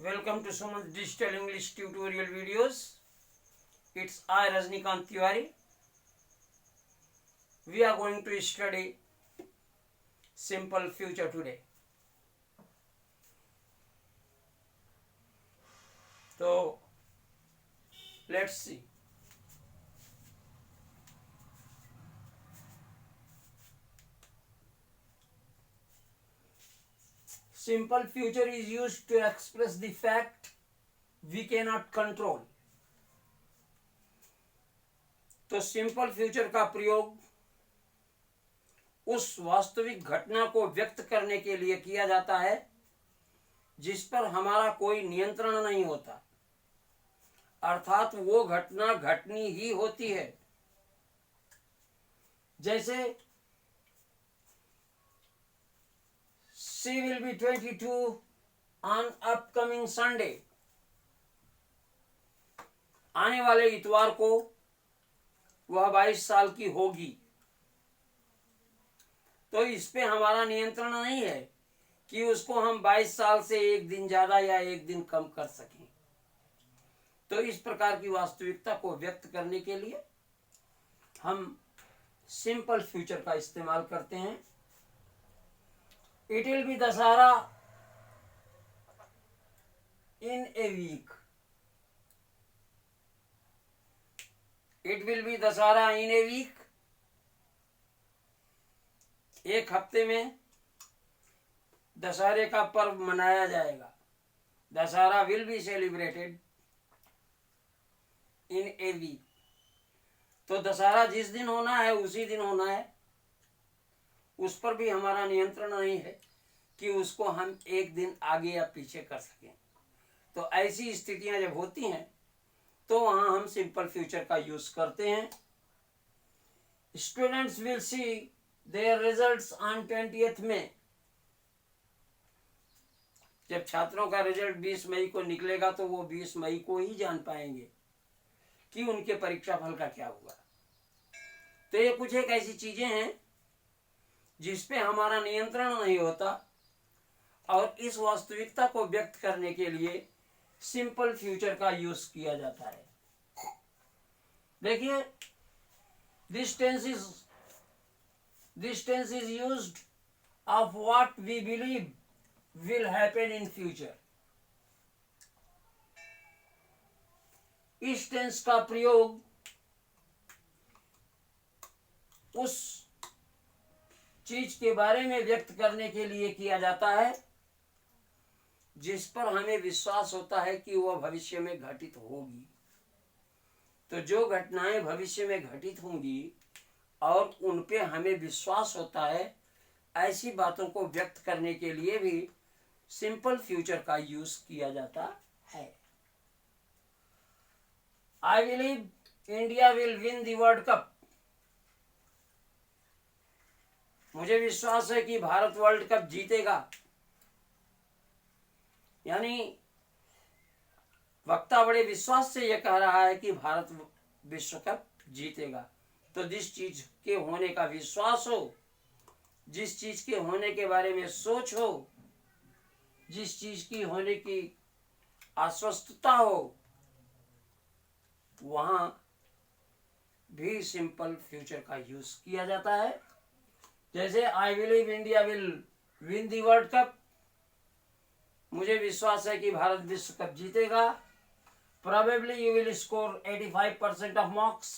Welcome to Suman's Digital English Tutorial videos. It's I, Rajnikant Tiwari. We are going to study simple future today. So, let's see. Simple future is used to express the fact we cannot control. तो simple future का प्रयोग उस वास्तविक घटना को व्यक्त करने के लिए किया जाता है जिस पर हमारा कोई नियंत्रण नहीं होता, अर्थात वो घटना घटनी ही होती है। जैसे she will be 22 on upcoming Sunday, आने वाले इतवार को वह 22 साल की होगी। तो इस पे हमारा नियंत्रण नहीं है कि उसको हम 22 साल से एक दिन ज्यादा या एक दिन कम कर सकें। तो इस प्रकार की वास्तविकता को व्यक्त करने के लिए हम सिंपल फ्यूचर का इस्तेमाल करते हैं। It will be Dussehra in a week. It will be Dussehra in a week. एक हफ्ते में दशहरे का पर्व मनाया जाएगा। Dussehra will be celebrated in a week. तो दशहरा जिस दिन होना है उसी दिन होना है, उस पर भी हमारा नियंत्रण नहीं है कि उसको हम एक दिन आगे या पीछे कर सकें। तो ऐसी स्थितियां जब होती हैं तो वहां हम सिंपल फ्यूचर का यूज करते हैं। Students will see their results on 20th में। जब छात्रों का रिजल्ट 20 मई को निकलेगा तो वो 20 मई को ही जान पाएंगे कि उनके परीक्षा फल का क्या हुआ। तो ये कुछ एक ऐसी चीजें हैं जिसपे हमारा नियंत्रण नहीं होता, और इस वास्तविकता को व्यक्त करने के लिए सिंपल फ्यूचर का यूज किया जाता है। देखिए, this tense is used of what we believe will happen in future. इस टेंस का प्रयोग उस चीज के बारे में व्यक्त करने के लिए किया जाता है जिस पर हमें विश्वास होता है कि वह भविष्य में घटित होगी। तो जो घटनाएं भविष्य में घटित होंगी और उन पे हमें विश्वास होता है, ऐसी बातों को व्यक्त करने के लिए भी सिंपल फ्यूचर का यूज किया जाता है। I believe India will win the world cup. मुझे विश्वास है कि भारत वर्ल्ड कप जीतेगा। यानी वक्ता बड़े विश्वास से यह कह रहा है कि भारत विश्व कप जीतेगा। तो जिस चीज के होने का विश्वास हो, जिस चीज के होने के बारे में सोच हो, जिस चीज की होने की आश्वस्तता हो, वहां भी सिंपल फ्यूचर का यूज किया जाता है। जैसे I believe India will win the world cup. मुझे विश्वास है कि भारत विश्व कप जीतेगा। Probably you will score 85% of marks.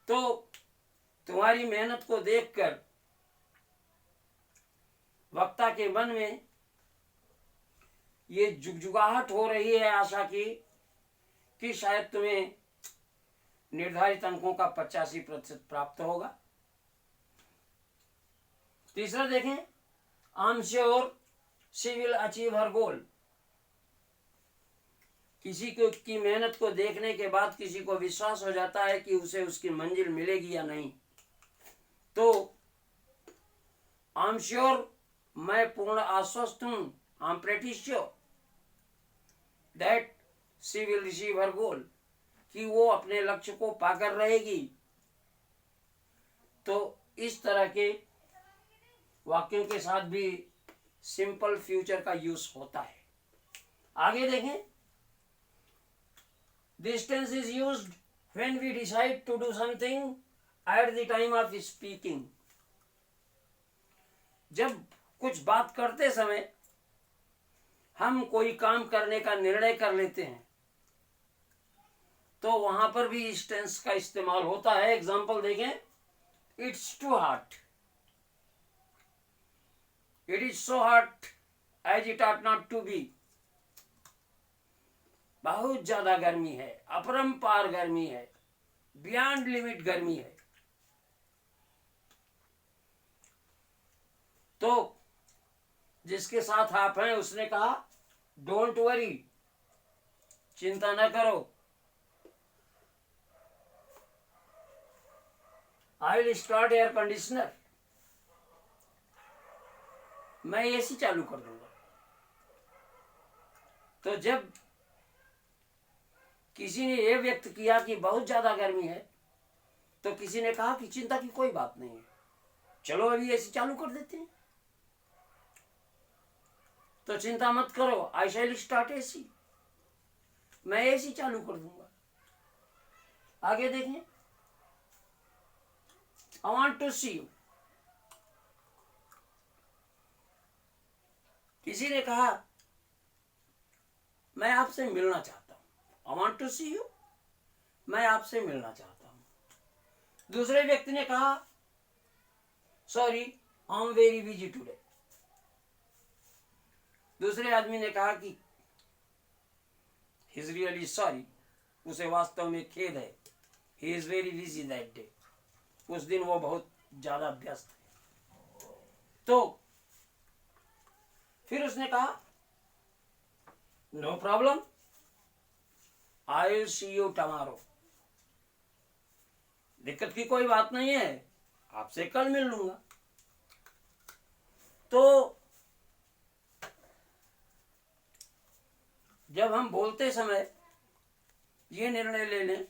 तो तुम्हारी मेहनत को देखकर वक्ता के मन में ये जुगजुगाहट हो रही है आशा की कि शायद तुम्हें निर्धारित अंकों का 85% प्राप्त होगा। तीसरा देखें, I am sure she will achieve her goal. किसी को की मेहनत को देखने के बाद किसी को विश्वास हो जाता है कि उसे उसकी मंजिल मिलेगी या नहीं। तो आई एम श्योर, मैं पूर्ण आश्वस्त हूं, I am pretty sure that she will receive her goal, कि वो अपने लक्ष्य को पाकर रहेगी। तो इस तरह के वाक्यों के साथ भी सिंपल फ्यूचर का यूज होता है। आगे देखें, this tense is used when we decide to do something at the time of speaking. जब कुछ बात करते समय हम कोई काम करने का निर्णय कर लेते हैं तो वहां पर भी इस टेंस का इस्तेमाल होता है। एग्जाम्पल देखें, it's too hot, it is so hot as it ought not to be. बहुत ज्यादा गर्मी है, अपरंपार गर्मी है, बियॉन्ड लिमिट गर्मी है। तो जिसके साथ आप हैं उसने कहा डोंट वरी, चिंता न करो, I will start air conditioner, मैं एसी चालू कर दूंगा। तो जब किसी ने यह व्यक्त किया कि बहुत ज्यादा गर्मी है तो किसी ने कहा कि चिंता की कोई बात नहीं है, चलो अभी एसी चालू कर देते हैं। तो चिंता मत करो, आई शैल स्टार्ट एसी, मैं एसी चालू कर दूंगा। आगे देखें, I want to see you, किसी ने कहा मैं आपसे मिलना चाहता हूं, I want to see you, मैं आपसे मिलना चाहता हूं। दूसरे व्यक्ति ने कहा sorry I am very busy today. दूसरे आदमी ने कहा कि ही इज रियली सॉरी, उसे वास्तव में खेद है, he is very busy that day, उस दिन वो बहुत ज्यादा व्यस्त है। तो फिर उसने कहा no problem, I will see you tomorrow, दिक्कत की कोई बात नहीं है, आपसे कल मिल लूंगा। तो जब हम बोलते समय ये निर्णय ले लें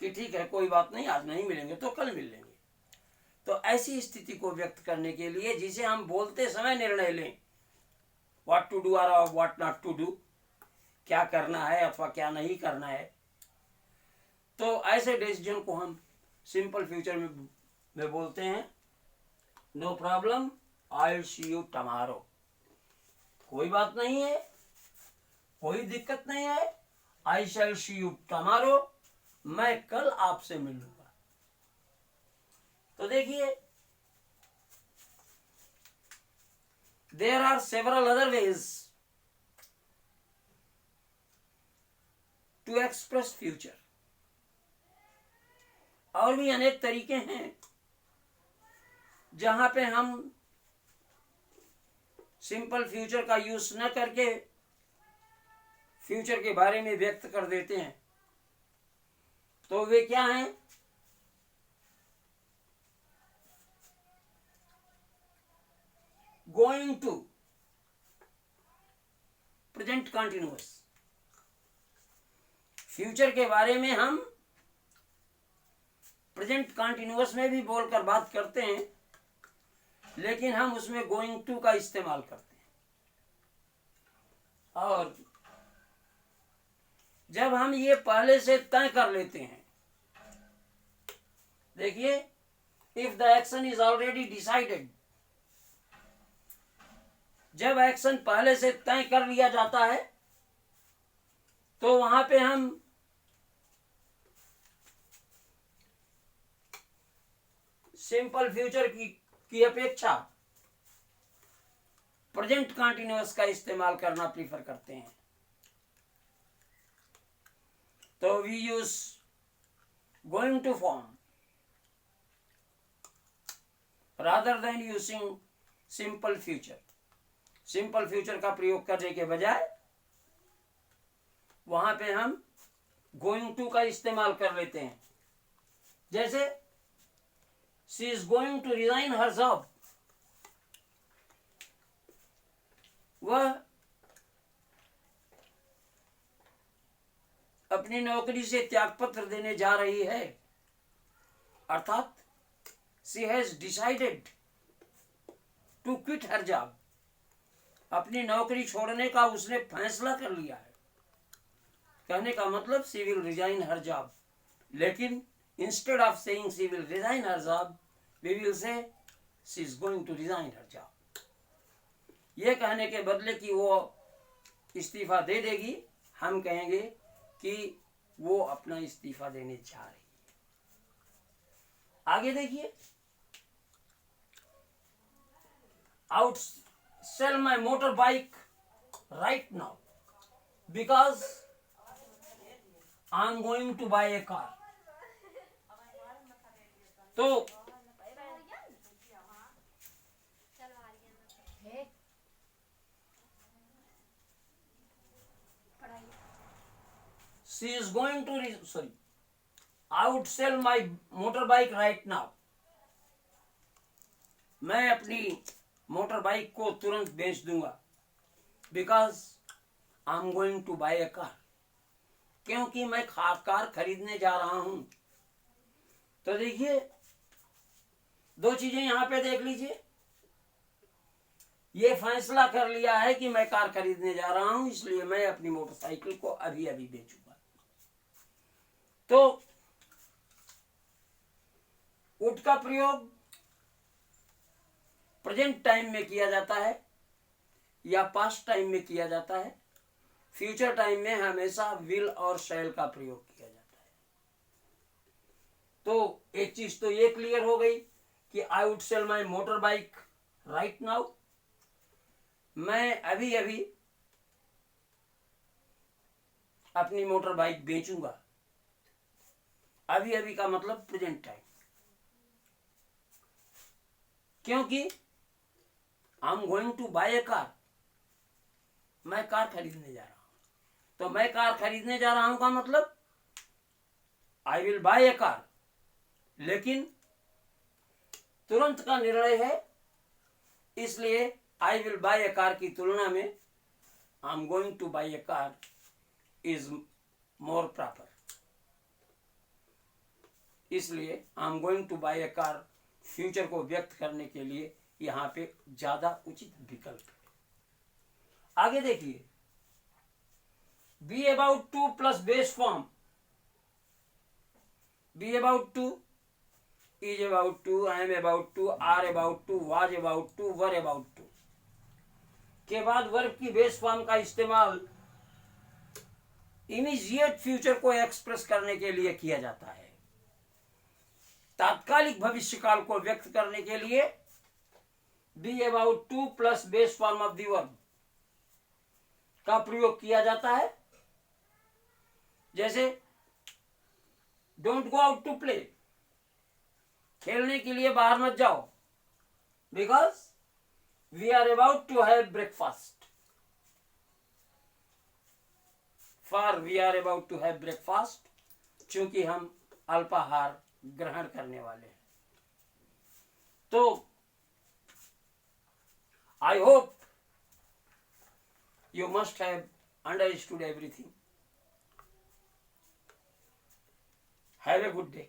कि ठीक है कोई बात नहीं, आज नहीं मिलेंगे तो कल मिल लेंगे, तो ऐसी स्थिति को व्यक्त करने के लिए जिसे हम बोलते समय निर्णय लें, व्हाट टू डू और व्हाट नॉट टू डू, क्या करना है अथवा क्या नहीं करना है, तो ऐसे डिसीजन को हम सिंपल फ्यूचर में बोलते हैं no problem, I will see you tomorrow, कोई बात नहीं है, कोई दिक्कत नहीं है, आई शैल सी यू टमारो, मैं कल आपसे मिलूंगा। तो देखिए, there are several other ways to express future, और भी अनेक तरीके हैं जहां पे हम सिंपल फ्यूचर का यूज न करके फ्यूचर के बारे में व्यक्त कर देते हैं। तो वे क्या हैं? Going to, present continuous, future के बारे में हम प्रेजेंट कंटिन्यूअस में भी बोलकर बात करते हैं, लेकिन हम उसमें गोइंग टू का इस्तेमाल करते हैं। और जब हम ये पहले से तय कर लेते हैं, देखिए, if the action is already decided, जब एक्शन पहले से तय कर लिया जाता है तो वहां पे हम सिंपल फ्यूचर की अपेक्षा प्रेजेंट कंटिन्यूअस का इस्तेमाल करना प्रीफर करते हैं। तो we use going to form rather than using simple future. Simple future का प्रयोग करने के बजाय वहां पे हम गोइंग टू का इस्तेमाल कर लेते हैं। जैसे she is going to resign her job, वह अपनी नौकरी से त्यागपत्र देने जा रही है, अर्थात she has decided to quit her job, अपनी नौकरी छोड़ने का उसने फैसला कर लिया है। कहने का मतलब she will resign her job, लेकिन instead of saying she will resign her job we will say she is going to resign her job. ये कहने के बदले कि वो इस्तीफा दे देगी, हम कहेंगे कि वो अपना इस्तीफा देने जा रही है। आगे देखिए, I'll sell my motorbike right now because I am going to buy a car. तो she is going to I would sell my motorbike right now। मैं अपनी मोटर बाइक को तुरंत बेच दूंगा, because I am going to buy a car, क्योंकि मैं car खरीदने जा रहा हूं। तो देखिए, दो चीजें यहां पे देख लीजिए। ये फैसला कर लिया है कि मैं कार खरीदने जा रहा हूं, इसलिए मैं अपनी मोटरसाइकिल को अभी अभी बेचूंगा। तो वुड का प्रयोग प्रेजेंट टाइम में किया जाता है या पास्ट टाइम में किया जाता है। फ्यूचर टाइम में हमेशा विल और शैल का प्रयोग किया जाता है। तो एक चीज तो ये क्लियर हो गई कि I would sell my motorbike right now, मैं अभी अभी अपनी मोटर बाइक बेचूंगा। अभी अभी का मतलब प्रेजेंट टाइम, क्योंकि I am going to buy a car, मैं कार खरीदने जा रहा हूं। तो मैं कार खरीदने जा रहा हूं का मतलब I will buy a car, लेकिन तुरंत का निर्णय है, इसलिए I will buy a car की तुलना में I am going to buy a car is more proper. इसलिए I am going to buy a car future को व्यक्त करने के लिए यहां पे ज्यादा उचित विकल्प है। आगे देखिए, be about to plus base form, be about to, is about to, I am about to, are about to, was about to, were about to के बाद वर्ब की बेस फॉर्म का इस्तेमाल इमीडिएट फ्यूचर को एक्सप्रेस करने के लिए किया जाता है। तात्कालिक भविष्यकाल को व्यक्त करने के लिए be about to plus base form of the verb का प्रयोग किया जाता है। जैसे don't go out to play, खेलने के लिए बाहर मत जाओ, because we are about to have breakfast, for we are about to have breakfast, क्योंकि हम अल्पाहार ग्रहण करने वाले हैं। तो I hope you must have understood everything. Have a good day.